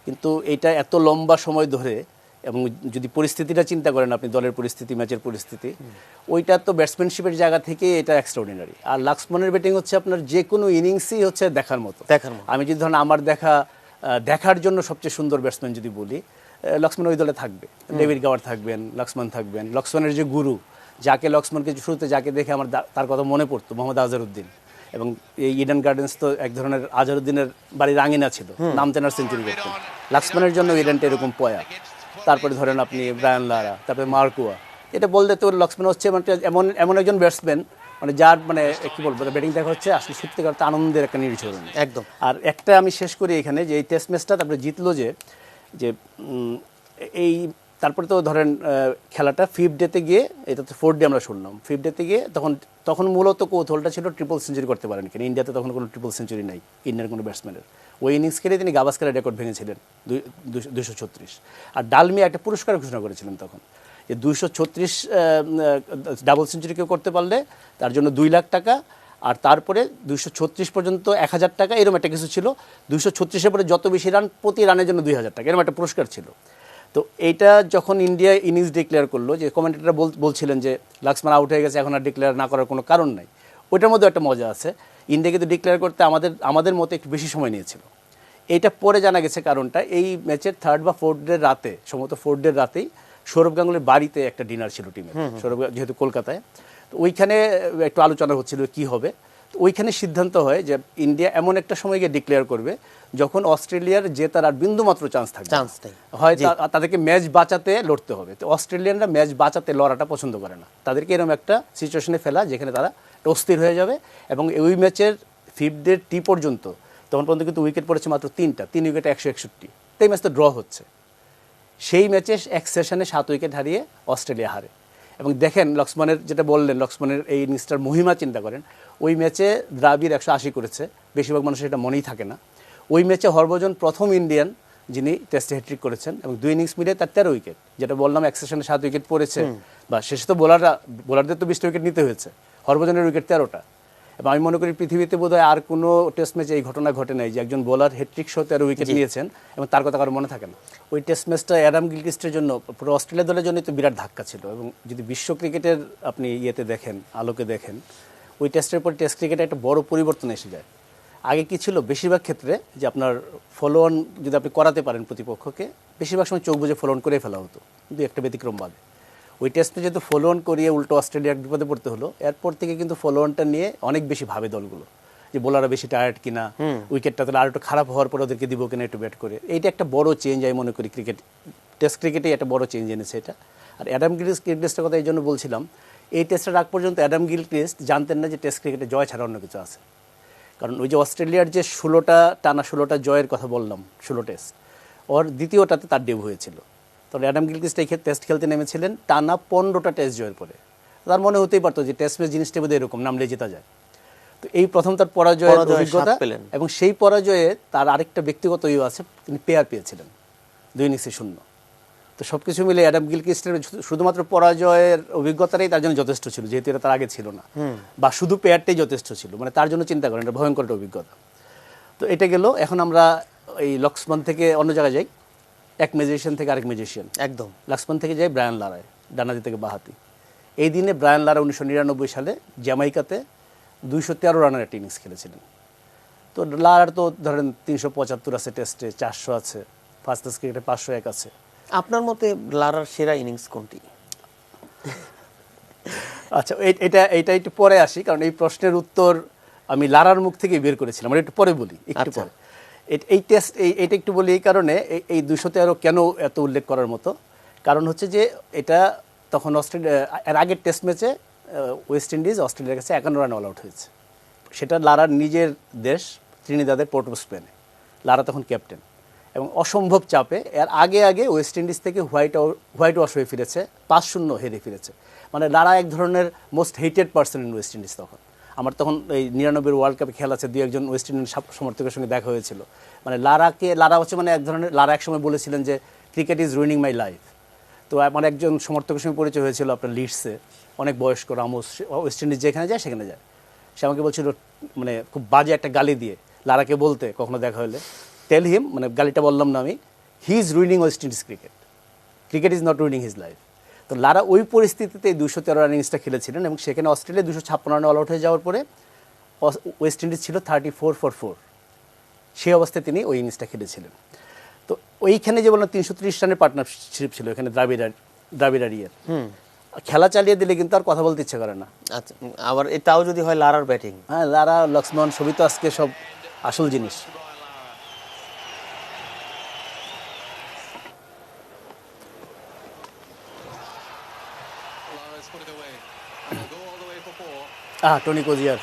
কিন্তু এটা এত লম্বা সময় ধরে, এবং যদি পরিস্থিতিটা চিন্তা করেন আপনি, দলের পরিস্থিতি, ম্যাচের পরিস্থিতি, ওইটা তো ব্যাটসম্যানশিপের জায়গা থেকে এটা এক্সট্রাঅর্ডিনারি। আর লক্ষ্মণের ব্যাটিং হচ্ছে আপনার যে কোনো ইনিংসই হচ্ছে দেখার মতো। আমি যদি ধরেন আমার দেখার জন্য সবচেয়ে সুন্দর ব্যাটসম্যান যদি বলি, লক্ষ্মণ ওই দলে থাকবে। ডেভিড গাওয়ার থাকবেন, লক্ষ্মণ থাকবেন, লক্ষ্মণের যে গুরু, লক্ষ্মণকে শুরুতে যাকে দেখে আমার তার কথা মনে পড়তো, মোহাম্মদ আজহারউদ্দিন। এবং এই ইডেন গার্ডেন্স তো এক ধরনের আজহারউদ্দিনের বাড়ির আঙিনা ছিল, নাম তেনার সেঞ্চুরি করতেন। লক্ষ্মণের জন্য ইডেনটা এরকম পয়া। তারপরে ধরেন আপনি ব্রায়ান লারা, তারপরে মার্কুয়া। এটা বলতে তো লক্ষ্মণ হচ্ছে এমন একজন ব্যাটসম্যান, মানে যার মানে কি বলবো, ব্যাটিং দেখা হচ্ছে আসলে সত্যিকার আনন্দের একটা নির্ঝরণ একদম। আর একটা আমি শেষ করি এখানে, যে এই টেস্ট ম্যাচটা তারপরে জিতলো যে এই, তারপরে তো ধরেন খেলাটা 5th ডেতে গিয়ে, এটা তো 4th ডে আমরা শুনলাম, 5th ডেতে গিয়ে তখন মূলত কৌতূহলটা ছিল ট্রিপল সেঞ্চুরি করতে পারেন কিনা। ইন্ডিয়াতে তখন কোনো ট্রিপল সেঞ্চুরি নাই ইন্ডিয়ার কোনো ব্যাটসম্যানের। ওই ইনিংস খেলে তিনি গাভাস্কারের রেকর্ড ভেঙেছিলেন 236। আর ডালমিয়া একটা পুরস্কার ঘোষণা করেছিলেন তখন, যে 236 ডাবল সেঞ্চুরি কেউ করতে পারলে তার জন্য 2 লাখ টাকা, আর তারপরে 236 পর্যন্ত 1000 টাকা, এরকম একটা কিছু ছিল। 236-এর পরে যত বেশি রান, প্রতি রানের জন্য 2000 টাকা, এরকম একটা পুরস্কার ছিল। তো এইটা যখন ইন্ডিয়া ইনিংস ডিক্লেয়ার করলো, যে কমেন্টেটররা বলছিলেন যে লক্ষ্মণ আউট হয়ে গেছে, এখন আর ডিক্লেয়ার না করার কোনো কারণ নাই, ওইটার মধ্যে একটা মজা আছে। ইন্ডিয়া কিন্তু ডিক্লেয়ার করতে আমাদের মতো একটু বেশি সময় নিয়েছিল। এইটা পরে জানা গেছে কারণটা, এই ম্যাচের 3rd বা 4th ডের রাতে, সম্ভবত 4th ডের রাতেই সৌরভ গাঙ্গুলির বাড়িতে একটা ডিনার ছিল টিমের, সৌরভ যেহেতু কলকাতায়, তো ওইখানে একটু আলোচনা হচ্ছিল কি হবে। তো ওইখানে সিদ্ধান্ত হয় যে ইন্ডিয়া এমন একটা সময় গিয়ে ডিক্লেয়ার করবে যখন অস্ট্রেলিয়ার জেতার আর বিন্দুমাত্র চান্স থাকবে, হয় তাদেরকে ম্যাচ বাঁচাতে লড়তে হবে। তো অস্ট্রেলিয়ানরা ম্যাচ বাঁচাতে লড়াটা পছন্দ করে না, তাদেরকে এরকম একটা সিচুয়েশনে ফেলা যেখানে তারা অস্থির হয়ে যাবে। এবং ওই ম্যাচের 5th ডে টি পর্যন্ত, তখন পর্যন্ত কিন্তু উইকেট পড়েছে মাত্র 3টা, 3 উইকেটে 161। তাই ম্যাচ তো ড্র হচ্ছে। সেই ম্যাচে এক সেশনে 7 উইকেট হারিয়ে অস্ট্রেলিয়া হারে। এবং দেখেন লক্ষ্মণের যেটা বললেন, লক্ষ্মণের এই ইনিংসটার মহিমা চিন্তা করেন। ওই ম্যাচে দ্রাবিড় 180 করেছে, বেশিরভাগ মানুষের এটা মনেই থাকে না। ওই ম্যাচে হরভজন প্রথম ইন্ডিয়ান যিনি টেস্টে হ্যাট্রিক করেছেন, এবং 2 ইনিংস মিলিয়ে তার 13 উইকেট, যেটা বললাম এক সেশনে 7 উইকেট পড়েছে, বা শেষে তো বোলারদের তো 20টা উইকেট নিতে হয়েছে, হরভজনের উইকেট 13টা। এবং আমি মনে করি পৃথিবীতে বোধহয় আর কোনো টেস্ট ম্যাচে এই ঘটনা ঘটে নাই যে একজন বোলার হ্যাট্রিক সহ 13 উইকেট নিয়েছেন এবং তার কথা কারো মনে থাকে না। ওই টেস্ট ম্যাচটা অ্যাডাম গিলক্রিস্টের জন্য, পুরো অস্ট্রেলিয়া দলের জন্যই তো বিরাট ধাক্কা ছিল। এবং যদি বিশ্ব ক্রিকেটের আপনি ইয়েতে দেখেন, আলোকে দেখেন, ওই টেস্টের পর টেস্ট ক্রিকেটে একটা বড় পরিবর্তন এসে যায়। আগে কি ছিল, বেশিরভাগ ক্ষেত্রে যে আপনার ফলো অন যদি আপনি করাতে পারেন প্রতিপক্ষকে, বেশিরভাগ সময় চোখ বুজে ফলো অন করে ফেলা হতো, কিন্তু একটা ব্যতিক্রম বাদে। ওই টেস্টে যেহেতু ফলো অন করিয়ে উল্টো অস্ট্রেলিয়ার বিপদে পড়তে হলো, এরপর থেকে কিন্তু ফলো অনটা নিয়ে অনেক বেশি ভাবে দলগুলো, যে বোলাররা বেশি টায়ার্ড কিনা, উইকেটটা তাহলে আর একটু খারাপ হওয়ার পর ওদেরকে দিব কিনা একটু ব্যাট করে। এইটা একটা বড় চেঞ্জ আমি মনে করি ক্রিকেট, টেস্ট ক্রিকেটে একটা বড় চেঞ্জ এনেছে এটা। আর অ্যাডাম গিলক্রিস্টের কথা এই জন্য বলছিলাম, এই টেস্টের আগ পর্যন্ত অ্যাডাম গিলক্রিস্ট জানতেন না যে টেস্ট ক্রিকেটে জয় ছাড়া অন্য কিছু আছে। কারণ ওই যে অস্ট্রেলিয়ার যে 16টা জয়ের কথা বললাম, 16 টেস্ট, ওর দ্বিতীয়টাতে তার ডেবিউ হয়েছিল। তখন অ্যাডাম গিলক্রিস্ট এই টেস্ট খেলতে নেমেছিলেন টানা 15টা টেস্ট জয়ের পরে। তার মনে হতেই পারতো যে টেস্ট ম্যাচ জিনিসটা বোধহয় এরকম, নামলে জেতা যায়। তো এই প্রথম তার পরাজয়ের অভিজ্ঞতা, এবং সেই পরাজয়ে তার আরেকটা ব্যক্তিগত আছে, তিনি পেয়ার পেয়েছিলেন 2 ইনিংসে 0। তো সব কিছু মিলে অ্যাডাম গিলক্রিস্টের শুধুমাত্র পরাজয়ের অভিজ্ঞতাটাই তার জন্য যথেষ্ট ছিল, যেহেতু এটা তার আগে ছিল না, বা শুধু পেয়ারটাই যথেষ্ট ছিল, মানে তার জন্য চিন্তা করেন, এটা ভয়ঙ্কর একটা অভিজ্ঞতা। তো এটা গেল। এখন আমরা এই লক্সমান থেকে অন্য জায়গায় যাই, এক ম্যাজিশিয়ান থেকে আরেক ম্যাজিশিয়ান। একদম লক্সমান থেকে যাই ব্রায়ান লারায়, ডানাদি থেকে বাহাতি। এই দিনে ব্রায়ান লারা 1999 সালে জ্যামাইকাতে 213 রানের একটা ইনিংস খেলেছিলেন। তো লারার তো ধরেন 375 আছে টেস্টে, 400 আছে, ফার্স্ট ক্লাস ক্রিকেটে 501 আছে। আপনার মতে লারার সেরা ইনিংস কোনটি? আচ্ছা, এটা একটু পরে আসি, কারণ এই প্রশ্নের উত্তর আমি লারার মুখ থেকে বের করেছিলাম, একটু পরে বলি, একটু পরে। এই টেস্ট এইটা একটু বলি এই কারণে, এই 213 কেন এত উল্লেখ করার মতো, কারণ হচ্ছে যে এটা তখন অস্ট্রেলিয়া এর আগের টেস্ট ম্যাচে ওয়েস্ট ইন্ডিজ অস্ট্রেলিয়ার কাছে 51 রান অল আউট হয়েছে। সেটা লারার নিজের দেশ ত্রিনিদাদের পোর্ট অফ স্পেনে। লারা তখন ক্যাপ্টেন, এবং অসম্ভব চাপে এর আগে ওয়েস্ট ইন্ডিজ থেকে হোয়াইট ওয়াশ হয়ে ফিরেছে, 5-0 হেরে ফিরেছে। মানে লারা এক ধরনের most hated person in West Indies তখন। আমার তখন এই 99 ওয়ার্ল্ড কাপে খেলা আছে, 2-1 ওয়েস্ট ইন্ডিজ সমর্থকের সঙ্গে দেখা হয়েছিল। মানে লারা হচ্ছে মানে এক ধরনের, লারা একসময় বলেছিলেন যে cricket is ruining my life. তো আমার একজন সমর্থকের সঙ্গে পরিচয় হয়েছিল আপনার লিডসে, অনেক বয়স্ক রামোস, ওয়েস্ট ইন্ডিজ যেখানে যায় সেখানে যায়। সে আমাকে বলছিল, মানে খুব বাজে একটা গালি দিয়ে লারাকে বলতে কখনো দেখা হলে, টেল হিম, মানে গালিটা বললাম না আমি, he is ruining West Indies cricket, cricket is not ruining his life. তো লারা ওই পরিস্থিতিতে 213 রান ইনিংসটা খেলেছিলেন, এবং সেখানে অস্ট্রেলিয়া 256 রানে অল আউট হয়ে যাওয়ার পরে ওয়েস্ট ইন্ডিজ ছিল 34 for 4। সেই অবস্থায় তিনি ওই ইনিংসটা খেলেছিলেন। তো ওইখানে যে বললাম 330 রানের পার্টনারশিপ ছিল এখানে দ্রাবিড়ারিয়ার। খেলা চালিয়ে দিলে কিন্তু আর কথা বলতে ইচ্ছে করে না। আচ্ছা, আবার এটাও যদি হয় লারার ব্যাটিং, হ্যাঁ, লারা, লক্সমান সবই তো আজকে সব আসল জিনিস। টনি কোজিয়ার,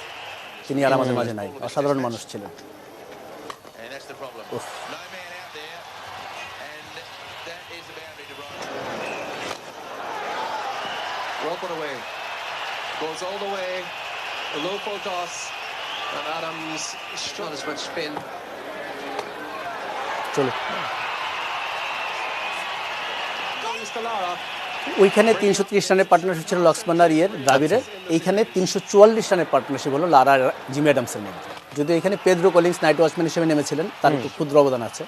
তিনি আর আমাদের মাঝে নাই, অসাধারণ মানুষ ছিলেন। Goes all the way, a low full toss, and Adams not as much spin. চলো, Goes to Lara. ওইখানে 330 রানের পার্টনারশিপ ছিল লক্সমান আর দ্রাবিড়ের, এইখানে 344 রানের পার্টনারশিপ হলো লারা আর জিমি অ্যাডামসের মধ্যে। যদিও এখানে পেদ্রো কলিন্স নাইট ওয়াচম্যান হিসেবে নেমেছিলেন, তার একটু ক্ষুদ্র অবদান আছে।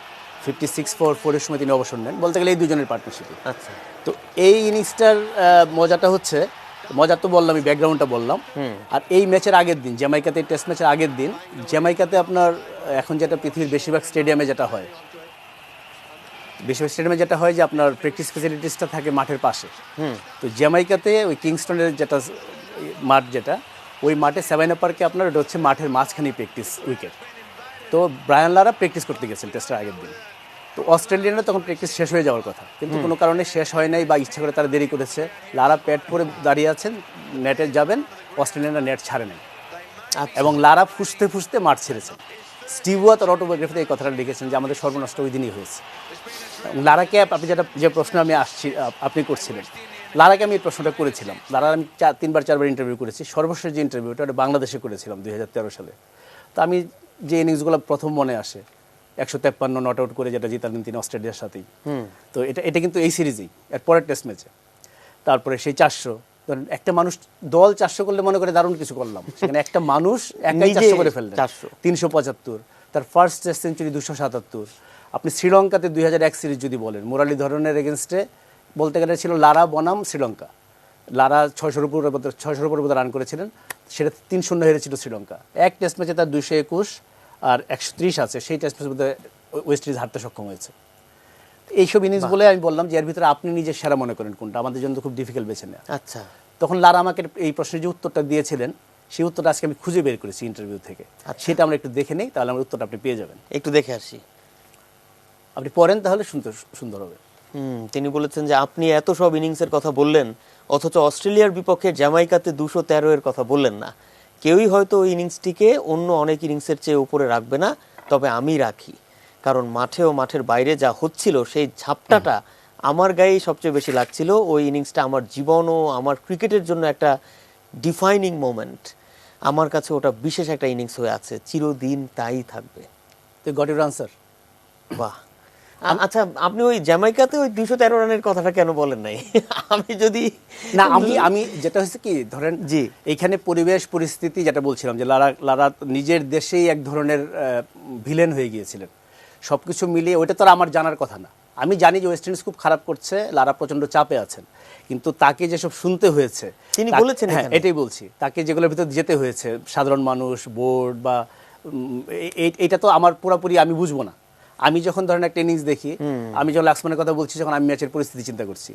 56 for 4 এর সময় তিনি অবসর নেন, বলতে গেলে এই দুজনের পার্টনারশিপ। আচ্ছা, তো এই ইনিংসটার মজাটা হচ্ছে, মজা তো বললাম, আমি ব্যাকগ্রাউন্ডটা বললাম। আর এই ম্যাচের আগের দিন, জ্যামাইকাতে টেস্ট ম্যাচের আগের দিন, জ্যামাইকাতে আপনার এখন যেটা পৃথিবীর বেশিরভাগ স্টেডিয়ামে যেটা হয়, যেটা হয় যে আপনার প্র্যাকটিস ফ্যাসিলিটিসটা থাকে মাঠের পাশে। তো জ্যামাইকাতে ওই কিংস্টনের যেটা মাঠ, যেটা ওই মাঠে সেভানা পার্কে আপনার এটা হচ্ছে মাঠের মাঝখানেই প্র্যাকটিস উইকেট। তো ব্রায়ান লারা প্র্যাকটিস করতে গেছেন টেস্টের আগের দিন। তো অস্ট্রেলিয়ানরা তখন প্র্যাকটিস শেষ হয়ে যাওয়ার কথা, কিন্তু কোনো কারণে শেষ হয় নাই, বা ইচ্ছা করে তারা দেরি করেছে। লারা প্যাড পরে দাঁড়িয়ে আছেন, নেটে যাবেন, অস্ট্রেলিয়ানরা নেট ছাড়ে নাই, এবং লারা ফুসতে ফুসতে মাঠ ছেড়েছেন। স্টিভ ওয়া তার অটোবায়োগ্রাফিতে এই কথাটা লিখেছেন যে আমাদের সর্বনষ্ট ওই দিনই হয়েছে। লারাকে আপনি যে প্রশ্ন আমি আপনি করছিলেন, লারাকে আমি এই প্রশ্নটা করেছিলাম। লারা আমি 3-4বার ইন্টারভিউ করেছি। সর্বশেষ যে ইন্টারভিউটা ওটা বাংলাদেশে করেছিলাম 2013 সালে। তো আমি যে ইনিংসগুলো প্রথম মনে আসে, 153 নট আউট করে যেটা জিতালেন তিনি অস্ট্রেলিয়ার সাথেই। তো এটা কিন্তু এই সিরিজেই, এর পরের টেস্ট ম্যাচে। তারপরে সেই 400, ধরেন একটা মানুষ দল 400 করলে মনে করে দারুণ কিছু করলাম, সেখানে একটা মানুষ একাই 400 করে ফেললেন। 375, তার ফার্স্ট টেস্ট সেঞ্চুরি 277। আপনি শ্রীলঙ্কাতে 2001 সিরিজ যদি বলেন, মুরালীধরনের এগেনস্টে বলতে গেলে ছিল লারা বনাম শ্রীলঙ্কা। লারা 600-র উপর রান করেছিলেন, সেটা 3-0 হেরেছিল শ্রীলঙ্কা। এক টেস্ট ম্যাচে তার 221 আর 130 আছে, সেই টেস্ট ম্যাচের মধ্যে ওয়েস্ট ইন্ডিজ হারতে সক্ষম হয়েছে। এইসব ইনিংস বলে আমি বললাম যে এর ভিতরে আপনি নিজে সেরা মনে করেন কোনটা, আমাদের জন্য তো খুব ডিফিকাল্ট বেছে নেওয়া। আচ্ছা, তখন লারা আমাকে এই প্রশ্নের যে উত্তরটা দিয়েছিলেন সেই উত্তরটা আজকে আমি খুঁজে বের করেছি ইন্টারভিউ থেকে। সেটা আমরা একটু দেখে নেই, তাহলে আমার উত্তরটা আপনি পেয়ে যাবেন। একটু দেখে আসি। আপনি পড়েন, তাহলে সুন্দর হবে। তিনি বলেছেন যে আপনি এত সব ইনিংসের কথা বললেন, অথচ অস্ট্রেলিয়ার বিপক্ষে জ্যামাইকাতে 213 এর কথা বললেন না। কেউই হয়তো ওই ইনিংসটিকে অন্য অনেক ইনিংসের চেয়ে উপরে রাখবে না, তবে আমি রাখি। কারণ মাঠে ও মাঠের বাইরে যা হচ্ছিল সেই ঝাপটাটা আমার গায়েই সবচেয়ে বেশি লাগছিল। ওই ইনিংসটা আমার জীবন ও আমার ক্রিকেটের জন্য একটা ডিফাইনিং মোমেন্ট। আমার কাছে ওটা বিশেষ একটা ইনিংস হয়ে আছে, চিরদিন তাই থাকবে। তো গট ইউর আনসার। বাহ। আচ্ছা, আপনি ওই জ্যামাইকাতে ওই 213 রানের কথাটা কেন বলেন নাই? আমি যদি না, আমি যেটা হচ্ছে কি, ধরেন জি, এইখানে পরিবেশ পরিস্থিতি যেটা বলছিলাম যে লারা নিজের দেশেই এক ধরনের ভিলেন হয়ে গিয়েছিলেন। সবকিছু মিলিয়ে ওইটা তো আর আমার জানার কথা না। আমি জানি যে ওয়েস্ট ইন্ডিজ খুব খারাপ করছে, লারা প্রচন্ড চাপে আছেন, কিন্তু তাকে যেসব শুনতে হয়েছে তিনি বলেছেন, হ্যাঁ এটাই বলছি, তাকে যেগুলোর ভিতর যেতে হয়েছে, সাধারণ মানুষ, বোর্ড বা এইটা তো আমার পুরোপুরি আমি বুঝবো না। আমি যখন ধরেন একটা ইনিংস দেখি, আমি যখন লাক্সমানের কথা বলছি, যখন আমি ম্যাচের পরিস্থিতি চিন্তা করছি,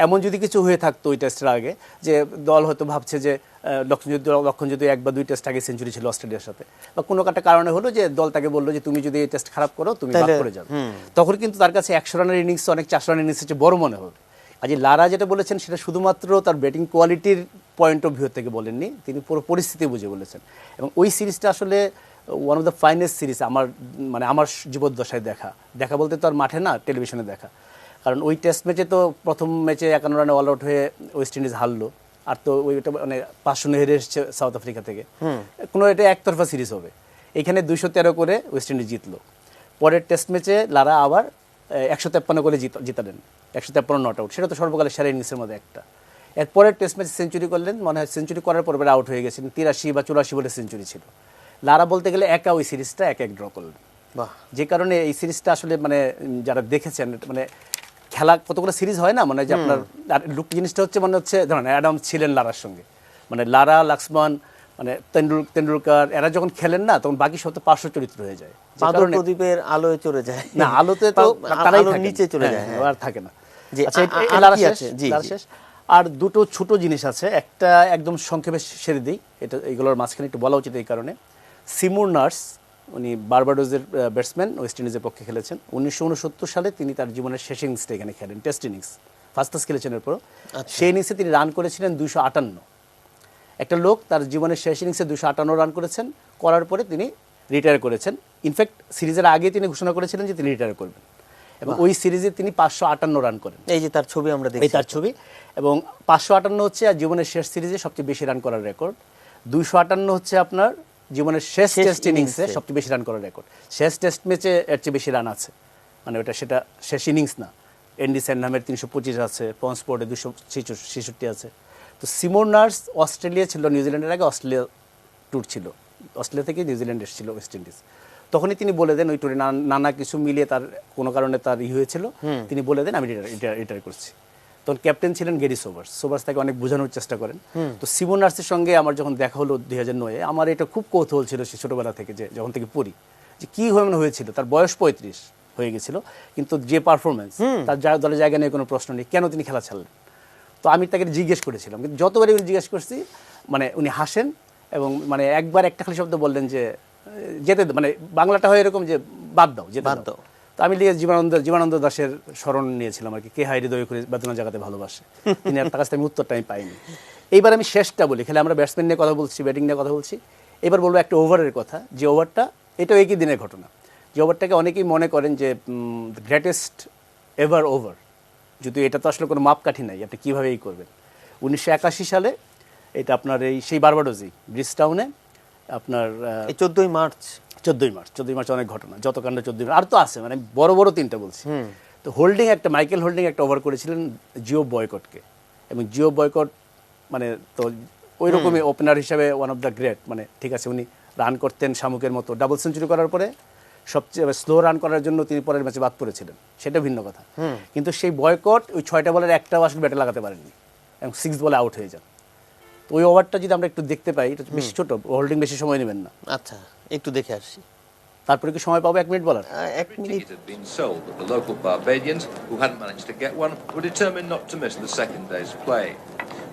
এমন যদি কিছু হয়ে থাকতো ওই টেস্টের আগে, যে দল হয়তো ভাবছে যে লক্ষণ যদি 1 বা 2 টেস্ট আগে সেঞ্চুরি ছিল অস্ট্রেলিয়ার সাথে, বা কোনো একটা কারণে হলো যে দল তাকে বললো যে তুমি যদি এই টেস্ট খারাপ করো তুমি বাদ করে যাবে, তখন কিন্তু তার কাছে 100 রানের ইনিংস অনেক 400 রানের ইনিংসের চেয়ে বড় মনে হবে। আজ লারা যেটা বলেছেন সেটা শুধুমাত্র তার ব্যাটিং কোয়ালিটির পয়েন্ট অফ ভিউ থেকে বলেননি, তিনি পুরো পরিস্থিতি বুঝে বলেছেন। এবং ওই সিরিজটা আসলে one of the finest series আমার জীবদ্দশায় দেখা বলতে তো আর মাঠে না, টেলিভিশনে দেখা। কারণ ওই টেস্ট ম্যাচে তো প্রথম ম্যাচে 51 রানে অল আউট হয়ে ওয়েস্ট ইন্ডিজ হারলো, আর তো ওইটা মানে 5-0 হেরে এসেছে সাউথ আফ্রিকা থেকে, কোনো এটা একতরফা সিরিজ হবে। এখানে 213 করে ওয়েস্ট ইন্ডিজ জিতলো। পরের টেস্ট ম্যাচে লারা আবার 153 করে জিতালেন, 153 নট আউট, সেটা তো সর্বকালের সেরা ইনিংসের মধ্যে একটা। এরপরের টেস্ট ম্যাচে সেঞ্চুরি করলেন, মনে হয় সেঞ্চুরি করার পর আউট হয়ে গেছেন, 83 বা 84 বলে সেঞ্চুরি ছিল। লারা বলতে গেলে একা ওই সিরিজটা 1-1 ড্র করলেন। যে কারণে এই সিরিজটা আসলে মানে যারা দেখেছেন, মানে খেলা কতগুলো সিরিজ হয় না, মানে যে আপনার জিনিসটা হচ্ছে মনে হচ্ছে ধরেন অ্যাডাম ছিলেন লারার সঙ্গে, মানে লারা, লাক্সমান, মানে তেন্ডুলকার এরা যখন খেলেন না, তখন বাকি সব তো পার্শ্ব চরিত্র হয়ে যায়, প্রদীপের আলোয় চলে যায়। না, আলোতে তো তারাই নিচে চলে যায়, আর থাকে না। লারা শেষ। আর দুটো ছোট জিনিস আছে, একটা একদম সংক্ষেপে সেরে দিই, এটা এইগুলোর মাঝখানে একটু বলা উচিত এই কারণে। সিমুর নার্স, উনি বারবাডোজের ব্যাটসম্যান, ওয়েস্ট ইন্ডিজের পক্ষে খেলেছেন। 1969 সালে তিনি তার জীবনের শেষ ইনিংসটা এখানে খেলেন, টেস্ট ইনিংস, ফার্স্ট ক্লাস খেলেছেন। এরপর সেই ইনিংসে তিনি রান করেছিলেন 258। একটা লোক তার জীবনের শেষ ইনিংসে 258 রান করার পরে তিনি রিটায়ার করেছেন। ইনফ্যাক্ট সিরিজের আগে তিনি ঘোষণা করেছিলেন যে তিনি রিটায়ার করবেন, এবং ওই সিরিজে তিনি 558 রান করেন। এই যে তার ছবি আমরা দেখি, এই তার ছবি। এবং 558 হচ্ছে আর জীবনের শেষ সিরিজে সবচেয়ে বেশি রান করার রেকর্ড। 258 হচ্ছে আপনার জীবনের শেষ টেস্ট ইনিংসে সবচেয়ে বেশি রান করার রেকর্ড। শেষ টেস্ট ম্যাচে এর চেয়ে বেশি রান আছে, মানে ওটা সেটা শেষ ইনিংস না। এন্ডি স্যান্ডহামের 325 আছে, পন্সপোর্টে 266 আছে। তো সিমোর নার্স অস্ট্রেলিয়া ছিল, নিউজিল্যান্ডের আগে অস্ট্রেলিয়া ট্যুর ছিল, অস্ট্রেলিয়া থেকে নিউজিল্যান্ড এসেছিল ওয়েস্ট ইন্ডিজ। তখনই তিনি বলে দেন, ওই ট্যুরে নানা কিছু মিলিয়ে তার কোনো কারণে তার হয়েছিল, তিনি বলে দেন আমি রিটায়ার করছি। তখন ক্যাপ্টেন ছিলেন গ্যারি সোবার্স তাকে অনেক বোঝানোর চেষ্টা করেন। তো সিমোর নার্সের সঙ্গে আমার যখন দেখা হলো 2009-এ, আমার এটা খুব কৌতূহল ছিল সে ছোটোবেলা থেকে, যে যখন থেকে পড়ি, যে কী হয়েছিল। তার বয়স 35 হয়ে গেছিল, কিন্তু যে পারফরমেন্স, তার দলের জায়গা নিয়ে কোনো প্রশ্ন নেই, কেন তিনি খেলা ছাড়লেন। তো আমি তাকে জিজ্ঞেস করেছিলাম, কিন্তু যতবারই উনি জিজ্ঞেস করছি, মানে উনি হাসেন, এবং মানে একবার একটা খালি শব্দ বললেন যে যেতে, মানে বাংলাটা হয় এরকম যে বাদ দাও, যেতে দাও। তো আমি জীবনানন্দ দাশের স্মরণ নিয়েছিলাম আর কি, কে হাই হৃদয় করে বেদনা জাগাতে ভালোবাসে, তিনি তার কাছ থেকে আমি উত্তরটা আমি পাইনি। এইবার আমি শেষটা বলি, খেলে আমরা ব্যাটসম্যান নিয়ে কথা বলছি, ব্যাটিং নিয়ে কথা বলছি, এবার বলবো একটা ওভারের কথা। যে ওভারটা, এটাও একই দিনের ঘটনা, যে ওভারটাকে অনেকেই মনে করেন যে গ্রেটেস্ট এভার ওভার, যদিও এটা তো আসলে কোনো মাপকাঠি নাই, আপনি কীভাবে এই করবেন। 1981 সালে এটা আপনার সেই বারবাডোজেই ব্রিজটাউনে আপনার 14ই মার্চ অনেক ঘটনা, যত কাণ্ড 14 আর তো আছে, মানে বড় 3টা বলছি। তো মাইকেল হোল্ডিং একটা ওভার করেছিলেন জিও বয়কটকে, এবং জিও বয়কট মানে তো ওই রকমই ওপেনার হিসাবে ওয়ান অফ দ্য গ্রেট, মানে ঠিক আছে, উনি রান করতেন শামুকের মতো, ডাবল সেঞ্চুরি করার পরে সবচেয়ে স্লো রান করার জন্য তিনি পরের ম্যাচে বাদ পড়েছিলেন, সেটা ভিন্ন কথা। কিন্তু সেই বয়কট ওই 6টা বলের একটাও আসলে ব্যাটে লাগাতে পারেননি, এবং 6 বলে আউট হয়ে যান। তো ওই ওভারটা যদি আমরা একটু দেখতে পাই, এটা বেশি ছোট, হোল্ডিং বেশি সময় নেবেন না। আচ্ছা, একটু দেখে আসি। তারপরে কি সময় পাবো 1 মিনিট বলার? 1 minute. It had been sold, but the local Barbadians, who hadn't managed to get one, were determined not to miss the second day's play.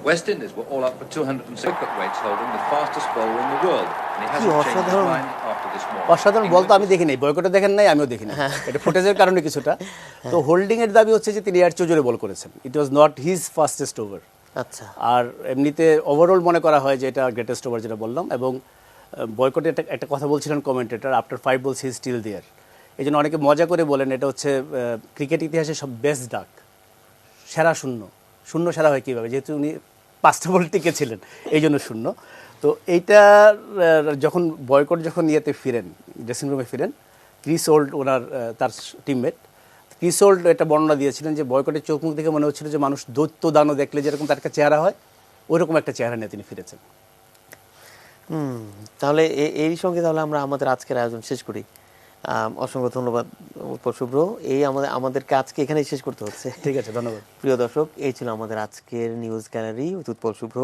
West Indies were all up for 206 wicket rates, holding the fastest bowler in the world, and he hasn't changed his অসাধারণ। mind after this morning. অসাধারণ বল তো আমি দেখি নাই, বয়কটে দেখেন নাই, আমিও দেখি নাই, এটা ফুটেজের কারণে কিছুটা। তো হোল্ডিং এর দাবি হচ্ছে যে তিনি এর জোরে বল করেছেন, it was not his fastest over. আচ্ছা, আর এমনিতে ওভারঅল মনে করা হয় যে এটা গ্রেটেস্ট ওভার যেটা বললাম। এবং বয়কটে একটা কথা বলছিলেন commentator, after 5 balls he is still there. এই জন্য অনেকে মজা করে বলেন এটা হচ্ছে ক্রিকেট ইতিহাসে সব বেস্ট ডাক, সেরা শূন্য। শূন্য সেরা হয় কীভাবে, যেহেতু উনি 5টা বল টিকেছিলেন এই জন্য শূন্য। তো এইটা যখন বয়কট যখন ইয়েতে ফিরেন, ড্রেসিং রুমে ফিরেন, ক্রিস ওল্ড ওনার তার টিমমেট ক্রিস ওল্ড এটা বর্ণনা দিয়েছিলেন যে বয়কটের চোখ মুখ দেখে মনে হচ্ছিল যে মানুষ দৈত্য দানও দেখলে যেরকম তার একটা চেহারা হয়, ওইরকম একটা চেহারা নিয়ে তিনি ফিরেছেন। তাহলে এই সঙ্গে তাহলে আমরা আমাদের আজকের আয়োজন শেষ করি। অসংখ্য ধন্যবাদ উৎপল শুভ্র। এই আমাদেরকে আজকে এখানেই শেষ করতে হচ্ছে। ঠিক আছে, ধন্যবাদ। প্রিয় দর্শক, এই ছিল আমাদের আজকের নিউজ গ্যালারি উৎপল শুভ্র।